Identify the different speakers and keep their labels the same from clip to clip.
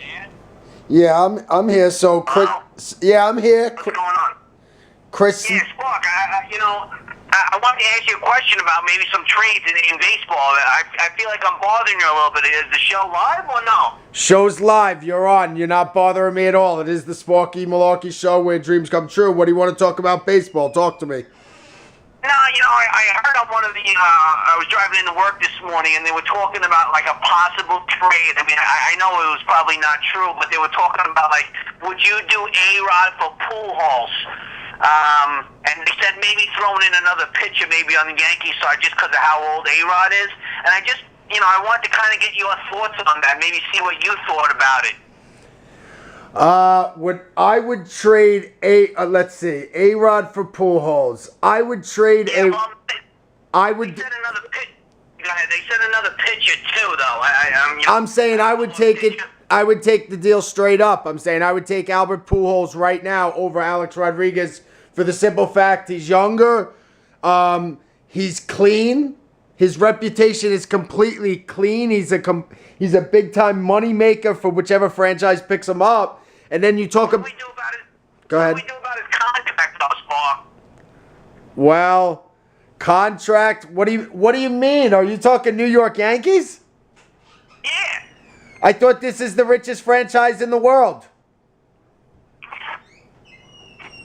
Speaker 1: there?
Speaker 2: Yeah, I'm here. So, Chris, yeah, I'm here.
Speaker 1: What's going on?
Speaker 2: Chris.
Speaker 1: Yeah, Spark, I wanted to ask you a question about maybe some trades in baseball. I feel like I'm bothering you a little bit. Is the show live or no?
Speaker 2: Show's live. You're on. You're not bothering me at all. It is the Sparky Milarky show where dreams come true. What do you want to talk about baseball? Talk to me.
Speaker 1: No, I heard on one of the, I was driving into work this morning and they were talking about like a possible trade. I mean, I know it was probably not true, but they were talking about like, would you do A-Rod for Pujols? And they said maybe throwing in another pitcher maybe on the Yankees side just because of how old A-Rod is. And I just, I wanted to kind of get your thoughts on that, maybe see what you thought about it.
Speaker 2: I would trade let's see, A-Rod for Pujols. I would trade I would.
Speaker 1: They said another pitch. They said another pitcher too, though.
Speaker 2: I'm saying I would take it. I would take the deal straight up. I'm saying I would take Albert Pujols right now over Alex Rodriguez for the simple fact he's younger. He's clean. His reputation is completely clean. He's a big time money maker for whichever franchise picks him up. And then you talk about.
Speaker 1: What do we do about it?
Speaker 2: Go ahead.
Speaker 1: What do we do about his contract, though, Spark?
Speaker 2: Well, contract. What do you mean? Are you talking New York Yankees?
Speaker 1: Yeah.
Speaker 2: I thought this is the richest franchise in the world.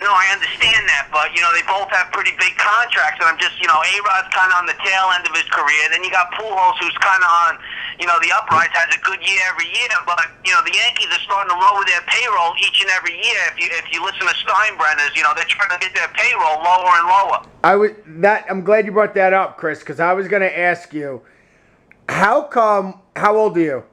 Speaker 1: No, I understand that, but, they both have pretty big contracts, and I'm just, A-Rod's kind of on the tail end of his career. Then you got Pujols, who's kind of on, the uprise, has a good year every year, but, the Yankees are starting to lower their payroll each and every year. If you listen to Steinbrenner's, they're trying to get their payroll lower and lower.
Speaker 2: I'm glad you brought that up, Chris, because I was going to ask you, how old are you?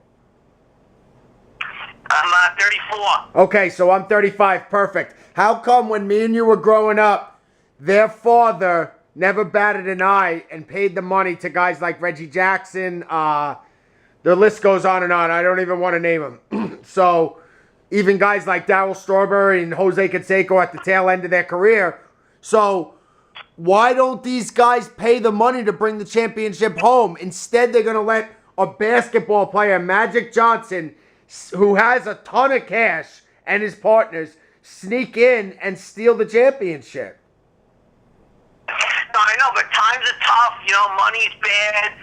Speaker 1: I'm 34.
Speaker 2: Okay, so I'm 35. Perfect. How come when me and you were growing up, their father never batted an eye and paid the money to guys like Reggie Jackson? The list goes on and on. I don't even want to name them. So even guys like Darryl Strawberry and Jose Canseco at the tail end of their career. So why don't these guys pay the money to bring the championship home? Instead, they're going to let a basketball player, Magic Johnson, who has a ton of cash, and his partners sneak in and steal the championship.
Speaker 1: No, I know, but times are tough. Money's bad.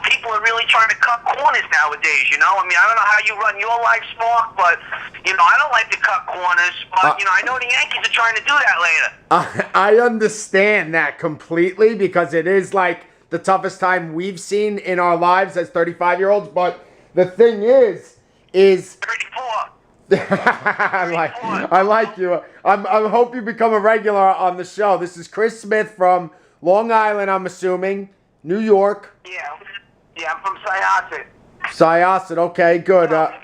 Speaker 1: People are really trying to cut corners nowadays. I don't know how you run your life, Spark, but I don't like to cut corners. But I know the Yankees are trying to do that later.
Speaker 2: I understand that completely because it is like the toughest time we've seen in our lives as 35-year-olds. But the thing is
Speaker 1: 34.
Speaker 2: I like you. I hope you become a regular on the show. This is Chris Smith from Long Island, I'm assuming. New York.
Speaker 1: Yeah, I'm from Syosset.
Speaker 2: Syosset, okay, good.
Speaker 1: Spark,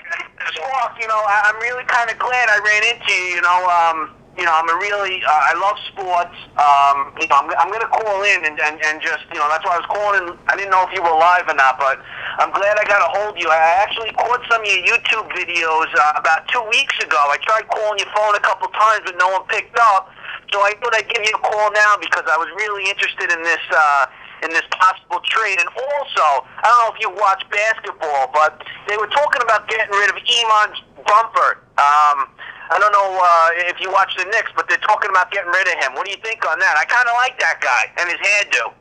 Speaker 1: I'm really kind of glad I ran into you. I love sports. I'm going to call in and just, that's why I was calling. I didn't know if you were live or not, but I'm glad I got a hold of you. I actually caught some of your YouTube videos about 2 weeks ago. I tried calling your phone a couple times, but no one picked up. So I thought I'd give you a call now because I was really interested in this possible trade. And also, I don't know if you watch basketball, but they were talking about getting rid of Iman Shumpert. I don't know if you watch the Knicks, but they're talking about getting rid of him. What do you think on that? I kind of like that guy and his hairdo.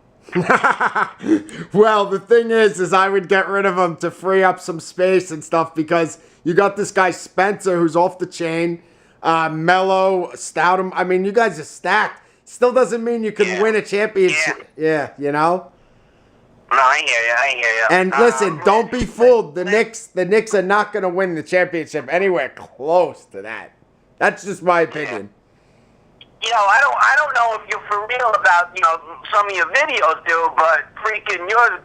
Speaker 2: Well, the thing is I would get rid of him to free up some space and stuff because you got this guy Spencer who's off the chain, Melo, Stoutham. I mean, you guys are stacked. Still doesn't mean you can win a championship. Yeah,
Speaker 1: No, I hear you.
Speaker 2: And listen, don't be fooled. The Knicks are not going to win the championship anywhere close to that. That's just my opinion.
Speaker 1: I don't know if you're for real about some of your videos, dude, but freaking your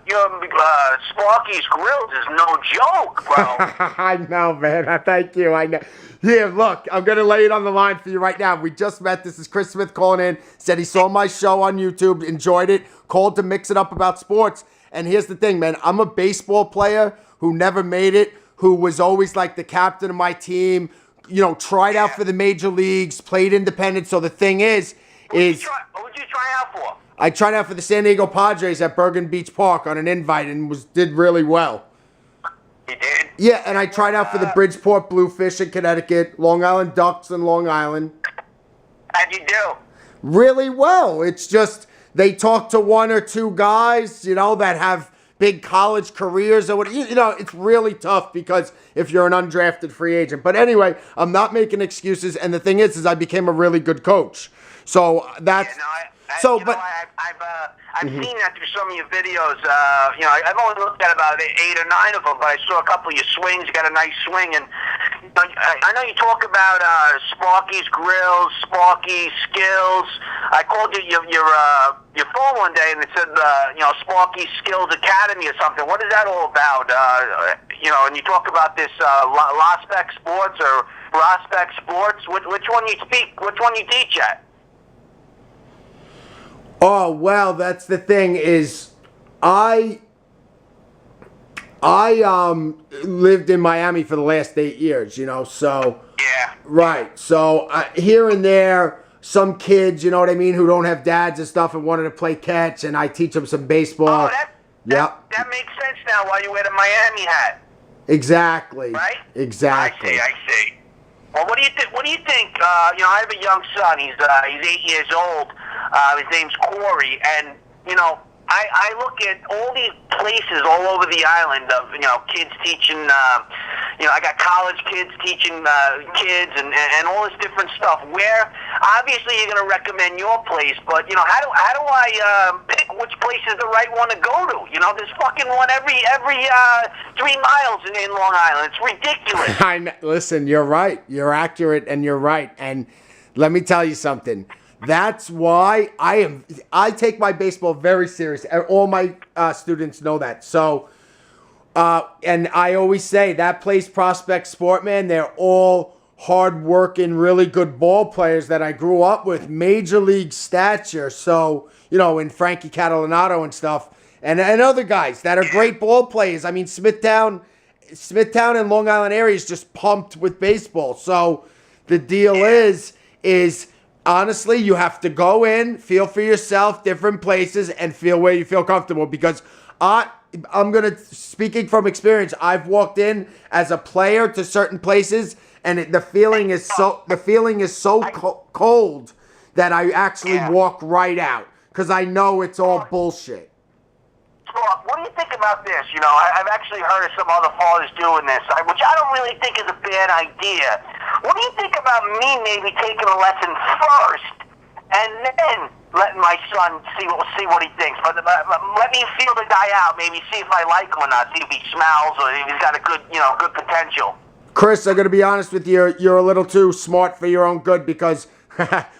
Speaker 1: Sparky's Grills is no joke, bro.
Speaker 2: I know, man. Thank you. I know. Here, look, I'm going to lay it on the line for you right now. We just met. This is Chris Smith calling in. Said he saw my show on YouTube, enjoyed it, called to mix it up about sports. And here's the thing, man. I'm a baseball player who never made it, who was always like the captain of my team, tried out for the major leagues, played independent. So the thing is...
Speaker 1: What would you try out for?
Speaker 2: I tried out for the San Diego Padres at Bergen Beach Park on an invite and did really well.
Speaker 1: You did?
Speaker 2: Yeah, and I tried out for the Bridgeport Bluefish in Connecticut, Long Island Ducks in Long Island.
Speaker 1: How'd you do?
Speaker 2: Really well. It's just they talk to one or two guys, you know, that have big college careers or what. You know, it's really tough because if you're an undrafted free agent. But anyway, I'm not making excuses. And the thing is I became a really good coach. So that's
Speaker 1: I've seen that through some of your videos. You know, I've only looked at about 8 or 9 of them, but I saw a couple of your swings. You got a nice swing, and I know you talk about Sparky's grills, Sparky's skills. I called you your phone one day, and it said you know, Sparky's Skills Academy or something. What is that all about? You know, and you talk about this Prospect Sports or Prospect Sports. Which one you speak? Which one you teach at?
Speaker 2: Oh, well, that's the thing is I lived in Miami for the last 8 years, you know, so.
Speaker 1: Yeah.
Speaker 2: Right. So here and there, some kids, you know what I mean, who don't have dads and stuff and wanted to play catch, and I teach them some baseball.
Speaker 1: Oh, that makes sense now why you wear the Miami hat.
Speaker 2: Exactly.
Speaker 1: Right?
Speaker 2: Exactly.
Speaker 1: I see. Well, what do you think? What do you think? You know, I have a young son. He's 8 years old. His name's Corey, and you know, I look at all these places all over the island of, you know, kids teaching. You know, I got college kids teaching kids and all this different stuff. Where obviously you're going to recommend your place, but you know, how do I pick which place is the right one to go to? You know, there's fucking one every 3 miles in Long Island. It's ridiculous.
Speaker 2: Listen, you're right. You're accurate, and you're right. And let me tell you something. That's why I take my baseball very serious. All my students know that. So, and I always say that place, Prospect Sport, man, they're all hard-working, really good ball players that I grew up with, major league stature. So, you know, in Frankie Catalanato and stuff, and other guys that are great ball players. I mean, Smithtown and Long Island area is just pumped with baseball. So the deal is honestly, you have to go in, feel for yourself, different places, and feel where you feel comfortable. Because speaking from experience, I've walked in as a player to certain places, and the feeling is so cold that I actually walk right out because I know it's all bullshit.
Speaker 1: What do you think about this? You know, I've actually heard of some other fathers doing this, which I don't really think is a bad idea. What do you think about me maybe taking a lesson first and then letting my son see what he thinks? But let me feel the guy out, maybe see if I like him or not, see if he smells or if he's got a good potential.
Speaker 2: Chris, I'm going to be honest with you. You're a little too smart for your own good because,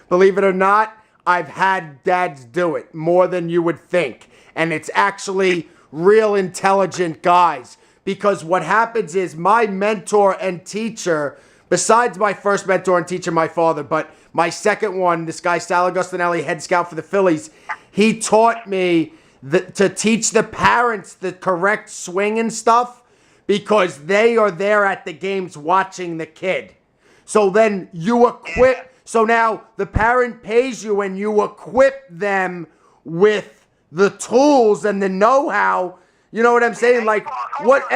Speaker 2: believe it or not, I've had dads do it more than you would think. And it's actually real intelligent guys. Because what happens is my mentor and teacher, besides my first mentor and teacher, my father, but my second one, this guy, Sal Agustinelli, head scout for the Phillies, he taught me to teach the parents the correct swing and stuff because they are there at the games watching the kid. So then you equip, so now the parent pays you and you equip them with the tools and the know-how. You know what I'm saying? Like, what's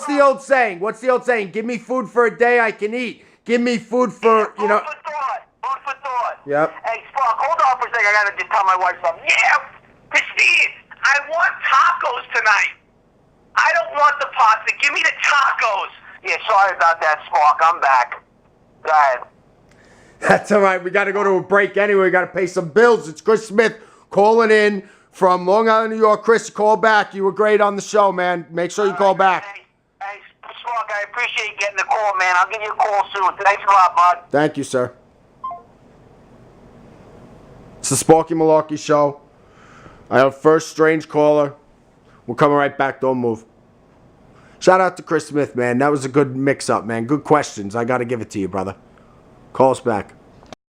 Speaker 2: the old saying? What's the old saying? Give me food for a day I can eat. Give me food for, you know.
Speaker 1: Food for thought.
Speaker 2: Yep.
Speaker 1: Hey, Spark, hold on for a second. I got to just tell my wife something. Yeah, Christine, I want tacos tonight. I don't want the pasta. Give me the tacos. Yeah, sorry about that, Spark. I'm back. Go ahead.
Speaker 2: That's all right. We got to go to a break anyway. We got to pay some bills. It's Chris Smith calling in from Long Island, New York. Chris, call back. You were great on the show, man. Make sure you call back.
Speaker 1: Hey, Spark, I appreciate getting the call, man. I'll give you a call soon. Thanks a lot, bud.
Speaker 2: Thank you, sir. It's the Sparky Milarky Show. I have first strange caller. We're coming right back. Don't move. Shout out to Chris Smith, man. That was a good mix-up, man. Good questions. I got to give it to you, brother. Call us back.